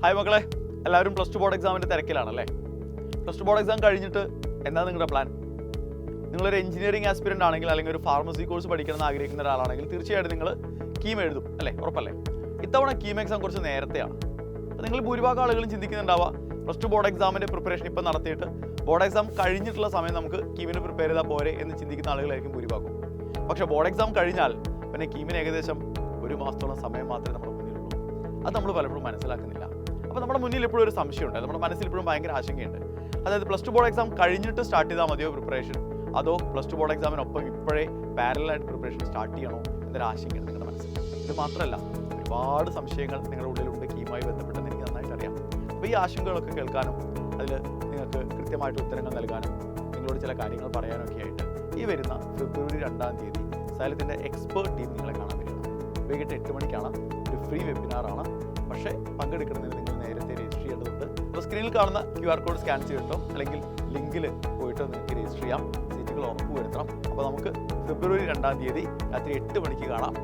Hi മക്കളെ, എല്ലാവരും plus two board എക്സാമിൻ്റെ തിരക്കിലാണല്ലേ? പ്ലസ് ടു ബോർഡ് എക്സാം കഴിഞ്ഞിട്ട് എന്താണ് നിങ്ങളുടെ പ്ലാൻ? നിങ്ങളൊരു എഞ്ചിനീയറിംഗ് ആസ്പിരൻ്റ് ആണെങ്കിൽ അല്ലെങ്കിൽ ഒരു ഫാർമസി കോഴ്സ് പഠിക്കണമെന്ന് ആഗ്രഹിക്കുന്ന ഒരാളാണെങ്കിൽ തീർച്ചയായിട്ടും നിങ്ങൾ കീം എഴുതും അല്ലേ? ഉറപ്പല്ലേ? ഇത്തവണ കീം എക്സാം കുറച്ച് നേരത്തെയാണ്. അപ്പോൾ നിങ്ങൾ ഭൂരിഭാഗം ആളുകളും ചിന്തിക്കുന്നുണ്ടാവുക പ്ലസ് ടു ബോർഡ് എക്സാമിൻ്റെ പ്രിപ്പറേഷൻ ഇപ്പം നടത്തിയിട്ട് ബോർഡ് എക്സാം കഴിഞ്ഞിട്ടുള്ള സമയം നമുക്ക് കീമിന് പ്രിപ്പയർ ചെയ്താൽ പോരെ എന്ന് ചിന്തിക്കുന്ന ആളുകളായിരിക്കും ഭൂരിഭാഗം. പക്ഷേ ബോർഡ് എക്സാം കഴിഞ്ഞാൽ പിന്നെ കീമിന് ഏകദേശം 1 മാസത്തോളം സമയം മാത്രമേ നമ്മുടെ മുന്നിലുള്ളൂ. അത് നമ്മൾ പലപ്പോഴും മനസ്സിലാക്കുന്നില്ല. അപ്പോൾ നമ്മുടെ മുന്നിൽ ഇപ്പോഴും ഒരു സംശയമുണ്ട്, നമ്മുടെ മനസ്സിൽ ഇപ്പോഴും ഭയങ്കര ആശങ്കയുണ്ട്. അതായത് പ്ലസ് ടു ബോർഡ് എക്സാം കഴിഞ്ഞിട്ട് സ്റ്റാർട്ട് ചെയ്താൽ മതിയോ പ്രിപ്പറേഷൻ, അതോ പ്ലസ് ടു ബോർഡ് എക്സാമിനൊപ്പം ഇപ്പോഴേ പാരലായിട്ട് പ്രിപ്പറേഷൻ സ്റ്റാർട്ട് ചെയ്യണോ എന്നൊരു ആശങ്കയാണ് നിങ്ങളുടെ മനസ്സിൽ. ഇത് മാത്രമല്ല, ഒരുപാട് സംശയങ്ങൾ നിങ്ങളുടെ ഉള്ളിലുണ്ട് കീമുമായി ബന്ധപ്പെട്ടെന്ന് എനിക്ക് നന്നായിട്ട് അറിയാം. അപ്പോൾ ഈ ആശങ്കകളൊക്കെ കേൾക്കാനും അതിൽ നിങ്ങൾക്ക് കൃത്യമായിട്ട് ഉത്തരങ്ങൾ നൽകാനും നിങ്ങളോട് ചില കാര്യങ്ങൾ പറയാനൊക്കെ ആയിട്ട് ഈ വരുന്ന ഫെബ്രുവരി 2-ാം തീയതി സൈലത്തിൻ്റെ എക്സ്പേർട്ട് ടീം നിങ്ങളെ കാണാൻ വരികയാണ്. വൈകിട്ട് 8 മണിക്കാണ്. ഒരു ഫ്രീ വെബിനാറാണ്. പക്ഷേ പങ്കെടുക്കുന്നതിന് നിങ്ങൾ നേരത്തെ രജിസ്റ്റർ ചെയ്യേണ്ടതുണ്ട്. അപ്പോൾ സ്ക്രീനിൽ കാണുന്ന QR കോഡ് സ്കാൻ ചെയ്തിട്ടോ അല്ലെങ്കിൽ ലിങ്കിൽ പോയിട്ട് നിങ്ങൾക്ക് രജിസ്റ്റർ ചെയ്യാം. സീറ്റുകൾ ഉറപ്പുവരുത്തണം. അപ്പോൾ നമുക്ക് ഫെബ്രുവരി 2-ാം തീയതി രാത്രി 8 മണിക്ക് കാണാം.